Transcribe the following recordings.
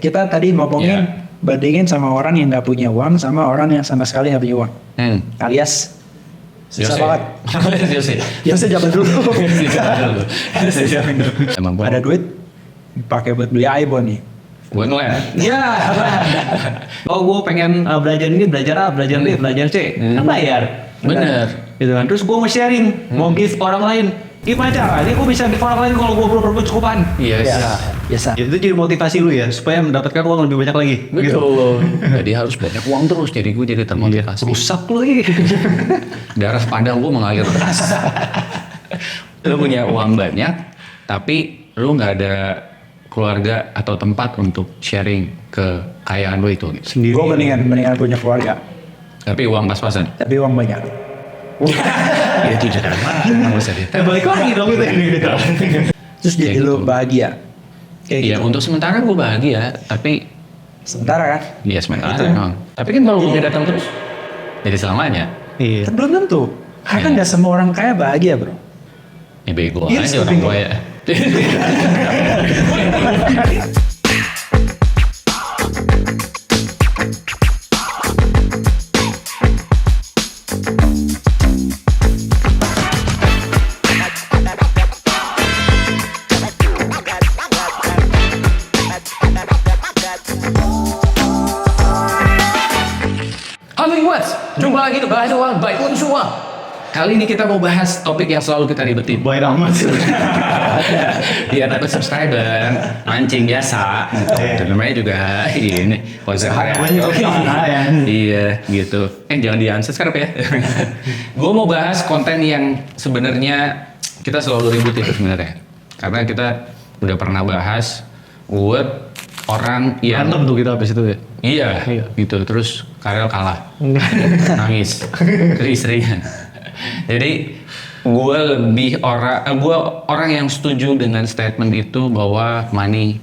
kita tadi ngomongin bandingin sama orang yang nggak punya uang sama orang yang sama sekali nggak punya uang. Alias susah banget. Yose zaman dulu. Emang Ada duit pakai buat beli iPhone nih. gue ngeliat. Ya, oh gue pengen belajar ini, belajar A, belajar B, belajar C, kan bayar. Bener. Gitu kan. Terus gue mau sharing, mau give orang lain. Gimana caranya gue bisa give orang lain kalau gue belum berkecukupan? Yes. Biasa. Itu jadi motivasi lu ya, supaya mendapatkan uang lebih banyak lagi. Betul. Jadi harus banyak uang terus. Jadi gue jadi termotivasi. Rusak lu ini. Darah padang gue mengalir deras. Lu punya uang banyak, tapi lu nggak ada keluarga atau tempat untuk sharing kekayaan lu itu. Sendiri. Gue mendingan punya keluarga, Tapi uang pas-pasan. tapi uang banyak. Ya itu jangan nggak usah deh. Balik lagi dong itu. Terus jadi Kayak lu gitu. bahagia. Kayak Iya, gitu. untuk sementara gue bahagia, tapi Sementara kan? ya sementara. Itu. Tapi kan kalau uangnya datang terus, jadi selamanya. Iya. Kan belum tentu. Karena Iya. nggak semua orang kaya bahagia bro. Ya bego Iya, aja orang bego. tua ya. Halo Iwats, jumpa lagi di Bahas Uang by Unsua. Kali ini kita mau bahas topik yang selalu kita ribetin. Baik amat sih. Biar dapat subscriber, mancing biasa. Dan namanya juga ini konser Iya, gitu. Jangan di unsubscribe ya. Gue mau bahas konten yang sebenarnya kita selalu ribut itu sebenarnya. Karena kita udah pernah bahas buat orang yang Berantem tuh kita habis itu ya. Iya, Iya. gitu. Terus Karel kalah, nangis ke istrinya. Jadi gue orang yang setuju dengan statement itu bahwa money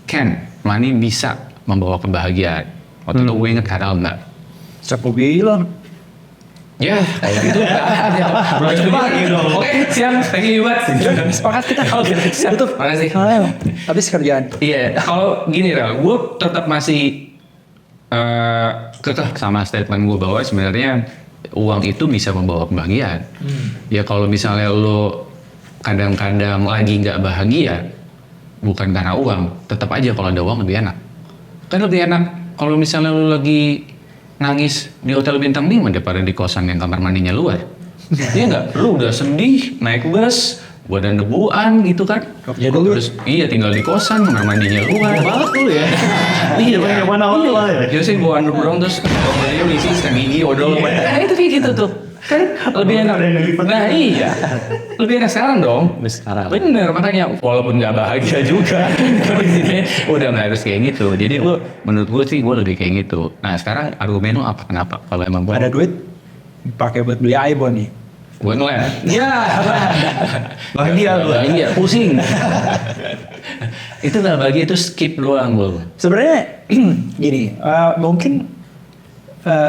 bisa membawa kebahagiaan. Waktu itu gue inget Karel enggak. Siapa bilang? Ya, kayak gitu. Oke, siap. Thank you banget. Sepakat kita. Oke, siap. Tutup. Makasih. Ayo. Habis kerjaan. Iya, kalau gini Rel, gue tetap masih kekeh sama statement gue bahwa sebenarnya uang itu bisa membawa kebahagiaan. Ya kalau misalnya lo kadang-kadang lagi nggak bahagia, bukan karena uang, tetap aja kalau ada uang lebih enak. Kan lebih enak kalau misalnya lo lagi nangis di hotel bintang 5 daripada di kosan yang kamar mandinya luar. Iya nggak? Lu udah sedih, naik bus, badan debuan gitu kan. Ya dulu. Terus iya tinggal di kosan, kamar mandinya luar. Banget dulu ya. Iya, Yang mana lah ya. Dia sih bawa underground terus kamarnya isi ikan gigi, odol. Nah itu kayak gitu tuh. Kan lebih enak. Nah iya. Lebih enak sekarang dong. Sekarang. Bener, makanya walaupun nggak bahagia juga. Udah nggak harus kayak gitu. Jadi menurut gue sih gue lebih kayak gitu. Nah sekarang argumen lu apa? Kenapa? Kalau emang gue Ada duit pakai buat beli iPhone nih. gue ngeliat. Ya. Bahagia lu. Iya, pusing. Itu nggak bahagia, itu skip doang lu. Sebenarnya gini, mungkin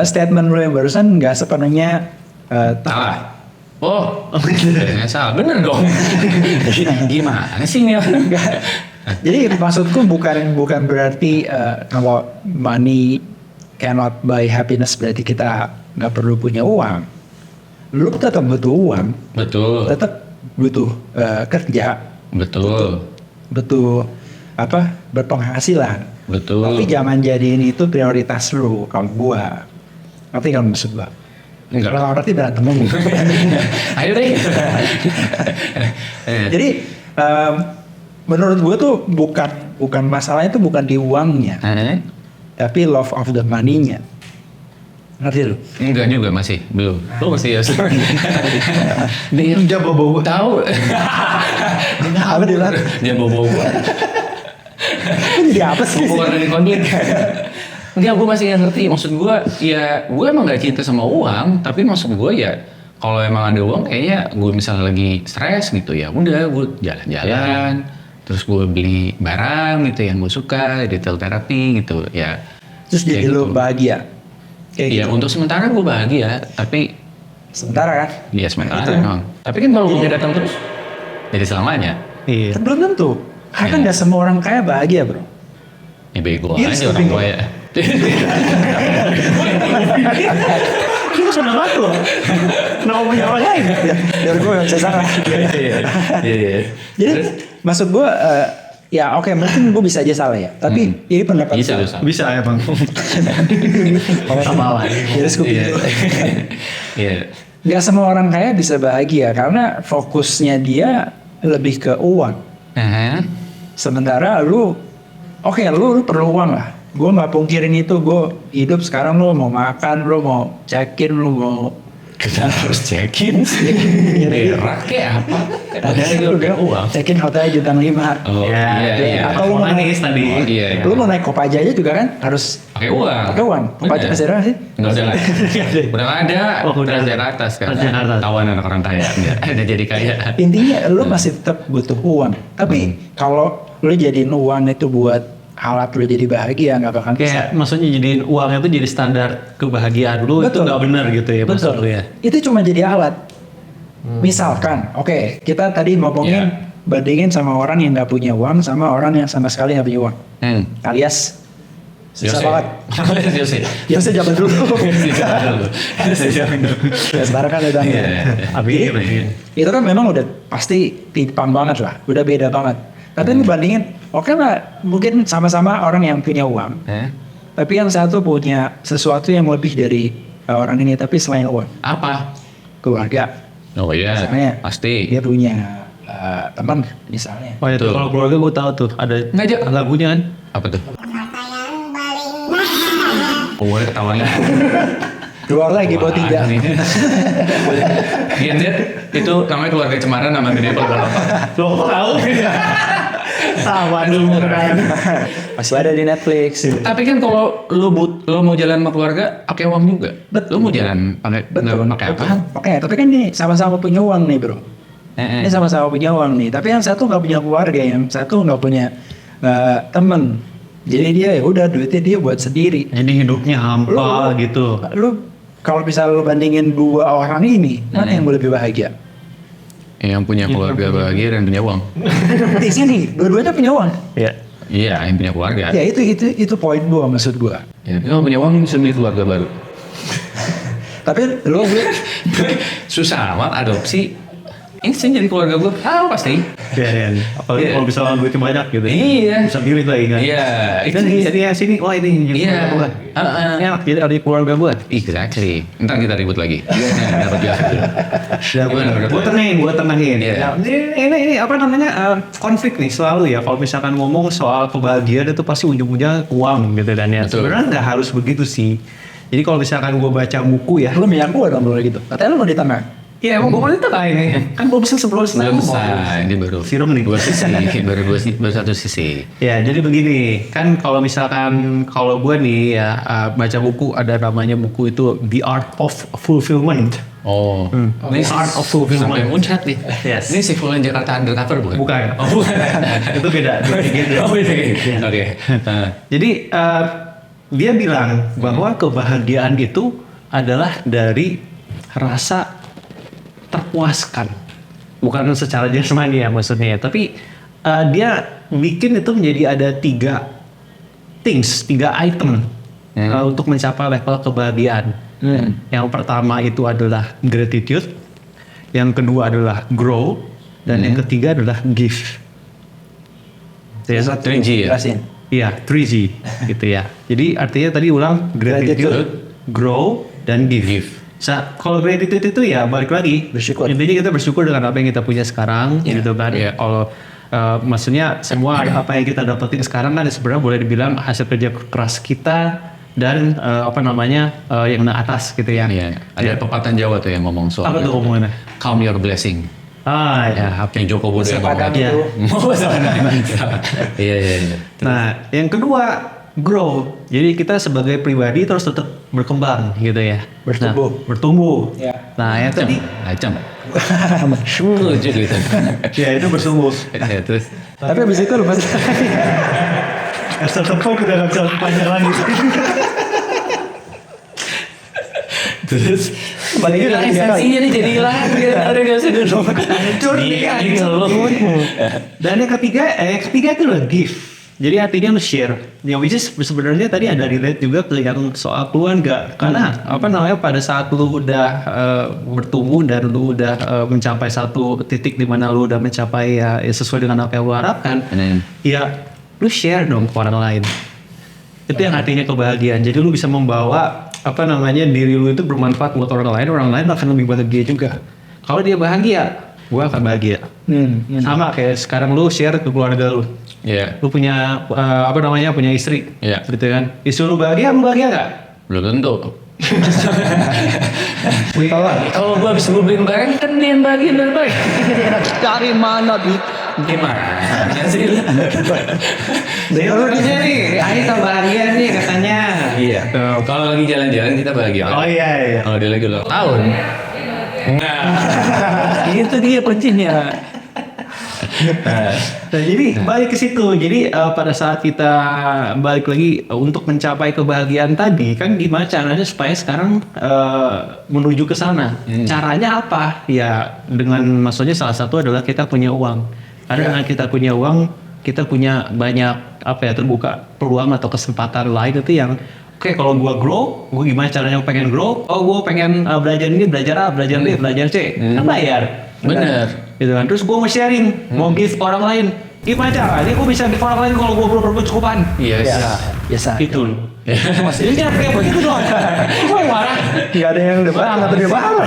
statement lu yang barusan nggak sepenuhnya Salah. Oh, kayaknya salah. Bener dong. Gimana sih ini? Enggak. Jadi maksudku bukan berarti kalau money cannot buy happiness berarti kita nggak perlu punya uang. Lu tetap butuh uang, Betul. tetap butuh kerja, Betul. butuh berpenghasilan. Betul. Tapi jangan jadiin itu prioritas lu kalau gua. Tapi kalau maksud gua. Enggak. Kalau berarti berantem lu. Ayo deh. Jadi menurut gua tuh bukan masalahnya tuh bukan di uangnya, tapi love of the money-nya. Ngerti lu? Enggak juga masih belum. Lu masih ya. Dia Dia bawa-bawa. tahu. Apa dia bilang? Dia bawa-bawa. Jadi apa sih? Keluar dari konflik. Enggak, gue masih nggak ngerti. Maksud gue, ya gue emang nggak cinta sama uang. Tapi maksud gue ya, kalau emang ada uang, kayaknya gue misalnya lagi stres gitu ya, udah gue jalan-jalan. Terus gue beli barang gitu yang gue suka, detail terapi gitu ya. Terus jadi Kayak lu gitu. bahagia. Kayak Iya, gitu. untuk sementara gue bahagia, tapi Sementara kan? ya sementara. Itu. Tapi kan kalau uangnya datang terus, jadi selamanya. Iya. Kan belum tentu. Karena Iya. nggak semua orang kaya bahagia bro. Ya bego Iya, aja orang tua ya. Itu senang banget loh. Kenapa punya orang lain? Biar gue gak bisa salah. Iya. Jadi maksud gue ya oke, mungkin gue bisa aja salah ya. Tapi ini pendapat Bisa, gue. bisa. Bisa ya bang. Sama lah. Jadi gue Iya. Iya. Gak semua orang kaya bisa bahagia karena fokusnya dia lebih ke uang. Sementara lu perlu uang lah. Gue nggak pungkirin itu. Gue hidup sekarang, lu mau makan, lu mau check-in, lu mau Kita harus cekin. Berak kayak apa? ada lu udah uang. check-in hotel jutaan 5. Oh iya. Atau lu mau Manis tadi. Oh, iya. lu mau naik Kopaja aja juga kan harus Pakai uang. pakai uang. Kopaja Bener. masih ada nggak sih? Nggak ada lagi. Udah nggak ada. Oh, udah. Transjakarta sekarang. Transjakarta. Tawan anak orang kaya. Udah jadi kaya. Intinya lu masih tetap butuh uang. Tapi kalau lu jadiin uang itu buat alat lu jadi bahagia, nggak bakal bisa. Kayak maksudnya jadiin uangnya tuh jadi standar kebahagiaan lu itu Betul. nggak benar gitu ya maksud Betul. lu ya. Itu cuma jadi alat. Misalkan, oke, kita tadi ngomongin bandingin sama orang yang nggak punya uang sama orang yang sama sekali nggak punya uang. Alias susah banget. Yose. Ya saya jalan dulu. Ya sekarang kan udah. Iya. Jadi, itu kan memang udah pasti timpang banget lah, udah beda banget. Tapi ini bandingin, oke lah, mungkin sama-sama orang yang punya uang, tapi yang satu punya sesuatu yang lebih dari orang ini, tapi selain uang, Apa? keluarga. Oh iya. Misalnya, Pasti. dia punya teman misalnya. Oh ya tuh Tuh. kalau keluarga gue tahu tuh ada Ngajak. lagunya kan. Apa tuh? Oh, ketawanya. Keluar lagi buat tiga. Iya, Net. Itu namanya keluarga Cemara, nama gede apa? Lo tahu? Sama dulu kan. Masih ada di Netflix. Tapi kan kalau lo mau jalan sama keluarga pakai uang juga. Lo mau jalan pakai apa? Oke, tapi kan ini sama-sama punya uang nih bro. Ini sama-sama punya uang nih. Tapi yang satu nggak punya keluarga, yang satu nggak punya temen. Jadi dia ya udah duitnya dia buat sendiri. Jadi hidupnya hampa gitu. Lu kalau bisa lu bandingin dua orang ini, mana yang lebih bahagia? Yang punya keluarga bahagia dan punya uang. Di sini, dua-duanya punya uang. Ya. Iya, yang punya keluarga. Ya itu poin gua, maksud gua. Ya, kalau punya uang bisa beli keluarga baru. Tapi lu Susah amat adopsi. Ini sih jadi keluarga gue. Pasti. Ya. Apalagi Iya. kalau misalnya duitnya banyak gitu. Iya. Bisa pilih lagi kan. Iya. Dan jadi ya sini, wah ini Iya. keluarga gue. Enak jadi ada keluarga gue. Exactly. Ntar kita ribut lagi. Dapat jelas dulu. Ya, gue tenangin. Iya. Ya, ini apa namanya konflik nih selalu ya. Kalau misalkan ngomong soal kebahagiaan itu pasti ujung-ujungnya uang gitu dan ya. Betul. Sebenarnya nggak harus begitu sih. Jadi kalau misalkan gue baca buku ya. lu minyak gua dong dulu gitu. Katanya lu mau di tengah. Iya, emang gue mau ini. Kan belum bisa sebelum Belum selesai. Ini baru Sirum nih. dua sisi. baru satu sisi. Ya, jadi begini, kan kalau misalkan kalau gue nih ya baca buku ada namanya buku itu The Art of Fulfillment. Oh. The Art of Fulfillment. Sampai muncrat nih. Yes. Ini si Fulan Jakarta Undercover bukan? Bukan. Oh, bukan. Itu beda. Oh, beda. Oke. Jadi dia bilang bahwa kebahagiaan itu adalah dari rasa terpuaskan, bukan secara jasmani ya maksudnya, tapi dia bikin itu menjadi ada tiga item untuk mencapai level kebahagiaan. Yang pertama itu adalah gratitude, yang kedua adalah grow, dan yang ketiga adalah give. Ya, 3G ya? Jelasin. Iya, 3G gitu ya. Jadi artinya tadi ulang gratitude, grow, dan give. Kalau gratitude itu ya balik lagi Bersyukur. intinya kita bersyukur dengan apa yang kita punya sekarang gitu kan. Iya. Kalau maksudnya semua apa yang kita dapetin sekarang kan sebenarnya boleh dibilang hasil kerja keras kita dan yang atas gitu ya. Iya. Ada pepatah Jawa tuh yang ngomong soal. Apa tuh omongannya? Count your blessing. Ya. Yang Joko Bodo yang Padang ngomong. itu. Iya. Nah, yang kedua grow. Jadi kita sebagai pribadi terus tetap berkembang gitu ya. Bertumbuh. Nah, bertumbuh. Ya. Nah, yang tadi Acam. Lucu gitu. ya itu bertumbuh. Ya, terus. Tapi abis itu lu pasti Asal tepung udah gak bisa panjang lagi. Terus. balik lagi dia kali. Esensinya nih jadi hilang. Ada gak sih dulu? Hancur nih. Dan yang ketiga itu adalah give. Jadi artinya lu share. Ya which is sebenarnya tadi ada relate juga ke yang soal keluarga. Karena pada saat lu udah bertumbuh dan lu udah mencapai satu titik di mana lu udah mencapai ya sesuai dengan apa yang lu harapkan, ya lu share dong ke orang lain. Itu yang artinya kebahagiaan. Jadi lu bisa membawa diri lu itu bermanfaat buat orang lain akan lebih bahagia juga. Kalau dia bahagia, gua akan bahagia. Sama kayak sekarang lu share ke keluarga lu. Iya. Lu punya punya istri. Iya. Gitu kan. Istri lu bahagia nggak? Belum tentu. Kalau gua habis lu beliin barang kan dia yang bahagia dan baik. Dari mana duit? Gimana sih? Dia nih, Aita bahagia nih katanya. Iya. Kalau lagi jalan-jalan kita bahagia. Oh iya. Kalau dia lagi ulang tahun. Nah, Itu dia kuncinya. Nah, jadi balik ke situ. Jadi pada saat kita balik lagi untuk mencapai kebahagiaan tadi, kan gimana caranya supaya sekarang menuju ke sana? Caranya apa? Ya maksudnya salah satu adalah kita punya uang. Karena dengan kita punya uang, kita punya banyak terbuka peluang atau kesempatan lain itu yang oke, kalau gua grow, gua gimana caranya pengen grow? Oh, gua pengen belajar ini, belajar A, belajar B, belajar C. Kan bayar. bener. Gitu kan. Terus gue mau sharing, mau give ke orang lain. Gimana caranya gue bisa give ke orang lain kalau gue belum berkecukupan? Iya. Biasa. Gitu. Maksudnya kayak begitu doang. Gue marah. Gak ada yang depan, gak ada yang bawah.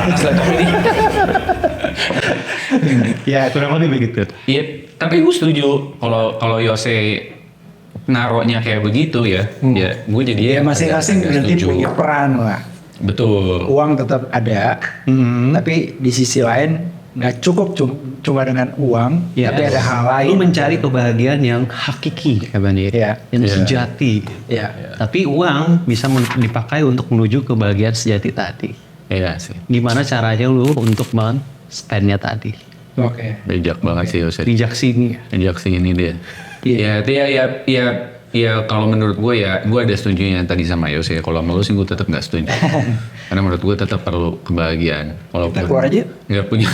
Ya kurang lebih begitu. Iya, tapi gue setuju kalau Yose naruhnya kayak begitu ya. Ya, gue jadi Ya masing-masing agak berarti setuju. punya peran lah. Betul. Uang tetap ada, tapi di sisi lain nggak cukup cuma dengan uang, Ya, tapi ada hal lain. Lu mencari kebahagiaan yang hakiki, Iya. yang Iya. sejati. Iya. Tapi uang bisa dipakai untuk menuju kebahagiaan sejati tadi. Iya sih. Gimana caranya lu untuk spendnya tadi? Oke. Bijak banget sih Yose. Bijak sini. Bijak sih ini dia. Ya kalau menurut gue ya, gue ada setujunya tadi sama Yose. Kalau sama lu sih gue tetap nggak setuju. Karena menurut gue tetap perlu kebahagiaan. Kalau Kita keluar aja. nggak punya.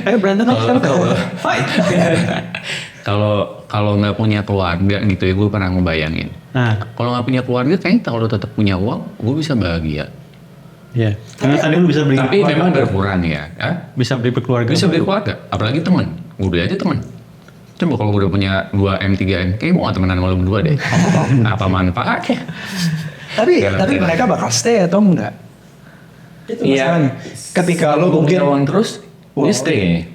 Ayo berantem fight. Kalau nggak punya keluarga gitu ya, gue pernah ngebayangin. Nah, Kalau nggak punya keluarga, kayaknya kalau tetap punya uang, gue bisa bahagia. ya. Karena tadi lu bisa beli Tapi memang berkurang ya. Hah? bisa beli keluarga. Bisa beli keluarga, apalagi teman. Gue beli aja teman. Coba kalau gue udah punya 2M, 3M, kayaknya mau temenan sama lu berdua deh. Apa manfaatnya? Tapi Gak tapi ngerti. mereka bakal stay atau enggak? Itu Iya. masalahnya. Ketika lo Kalau punya mungkin uang terus, Wow. dia stay.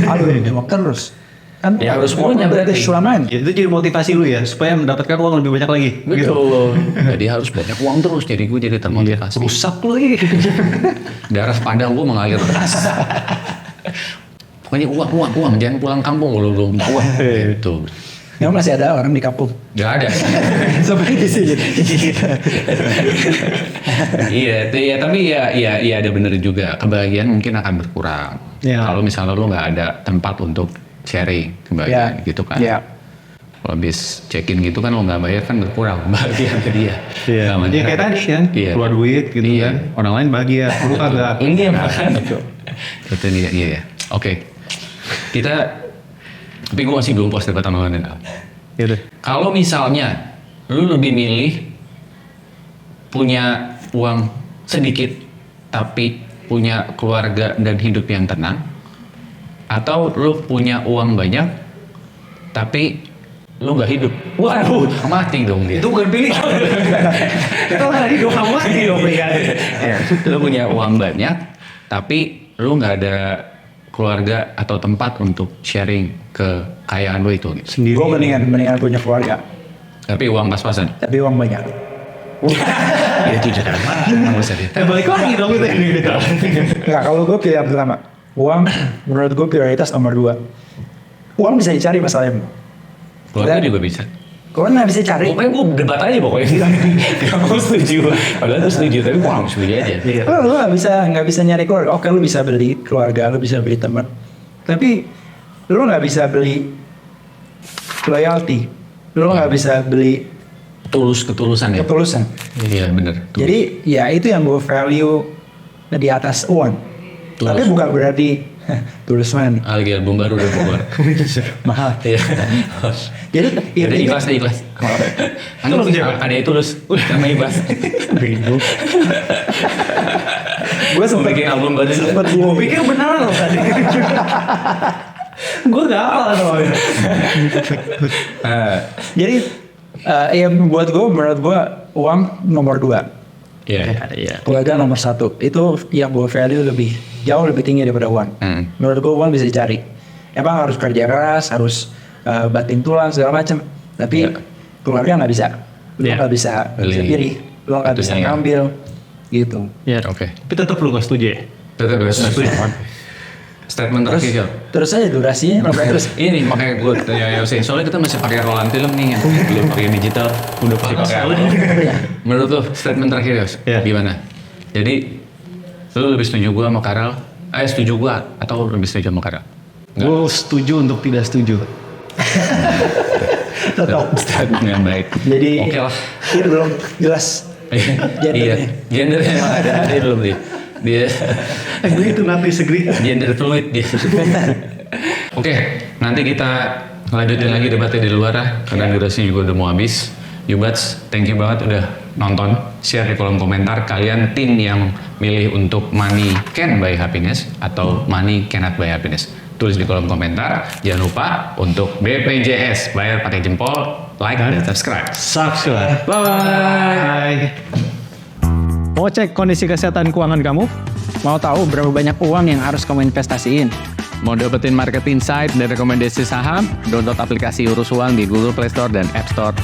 aduh ini uang terus. Kan Ya, harus punya berarti. Sulaman. Ya, itu jadi motivasi lu ya supaya mendapatkan uang lebih banyak lagi. Betul. Jadi harus banyak uang terus, jadi gue jadi termotivasi. Rusak lu ini. Darah padang gue mengalir deras. Pokoknya uang, jangan pulang kampung kalau belum uang. Gitu. Memang masih ada orang di kampung. Gak ada. Sampai di sini. Iya, tapi ya ada bener juga. Kebahagiaan mungkin akan berkurang. Ya. Kalau misalnya lu nggak ada tempat untuk sharing kebahagiaan gitu kan. Iya. Kalau habis check-in gitu kan lo nggak bayar kan berkurang kebahagiaan ke dia. Nggak Ya masalah. kayak tadi kan, Iya. keluar duit gitu Iya. kan. Orang lain bahagia, lu kagak. Ini yang makan. Itu dia, iya ya. Oke. Tapi gue masih belum puas debat sama kalian. Gitu. Kalau misalnya lu lebih milih punya uang sedikit tapi punya keluarga dan hidup yang tenang, atau lu punya uang banyak tapi lu nggak hidup, waduh mati dong dia. Itu bukan pilihan. Itu tadi doang mati dong pilihan. Lu punya uang banyak tapi lu nggak ada keluarga atau tempat untuk sharing kekayaan lu itu gitu. Sendiri. Gue mendingan punya keluarga, Tapi uang pas-pasan. tapi uang banyak. Ya tidak ada nggak usah deh. Balik lagi dong itu. Enggak, kalau gue pilih yang pertama, uang menurut gue prioritas nomor 2. Uang bisa dicari masalahnya. Keluarga juga bisa. Gue nggak bisa cari. Pokoknya gue debat aja pokoknya. Gak mau setuju. Padahal tuh setuju, tapi gue harus setuju aja. Lu nggak bisa nyari keluarga. Oke, lu bisa beli keluarga, lu bisa beli teman. Tapi lu nggak bisa beli loyalty. Lu nggak bisa beli Ketulusan ya? ketulusan. Iya bener. Jadi ya itu yang gue value di atas uang. Tulus. Tapi bukan berarti Tulus man. Lagi album baru udah keluar. Mahal. Iya. Jadi Udah ikhlas deh ikhlas. Anu ada itu Tulus. Sama ikhlas. gue sempet bikin album baru. sempet Gue pikir beneran loh tadi. Gue gak hafal loh. Jadi ya menurut gue uang nomor 2. Iya. Keluarga nomor 1. Itu yang gue value jauh lebih tinggi daripada uang. Menurut gue uang bisa dicari. Emang harus kerja keras, harus banting tulang segala macam. Tapi keluarga nggak bisa. Lo nggak bisa pilih. Lo nggak bisa ngambil. Gitu. Iya. Oke. Tapi tetap lu gak setuju ya? Tetap gue setuju. Statement terakhir. Terus aja durasinya terus. Ini makanya gue tanya Yosin, soalnya kita masih pakai roland film nih, belum pakai digital, udah pakai analog. Menurut lo statement terakhir Yos, gimana? Jadi lo lebih setuju gue sama Karel? Setuju gue atau lebih setuju sama Karel? Gue setuju untuk tidak setuju. Tetap. Statement yang baik. Jadi oke lah. itu belum jelas. Iya, gendernya emang ada belum dia. Gue itu nanti segeri. Gender fluid dia. Oke, nanti kita lanjutin lagi debatnya di luar ya, karena durasinya juga udah mau habis. Yubats, thank you banget udah nonton. Share di kolom komentar kalian tim yang milih untuk money can buy happiness atau money cannot buy happiness. Tulis di kolom komentar. Jangan lupa untuk BPJS bayar pakai jempol, like dan subscribe. Subscribe. Bye. Mau cek kondisi kesehatan keuangan kamu? Mau tahu berapa banyak uang yang harus kamu investasiin? Mau dapetin market insight dan rekomendasi saham? Download aplikasi Urus Uang di Google Play Store dan App Store.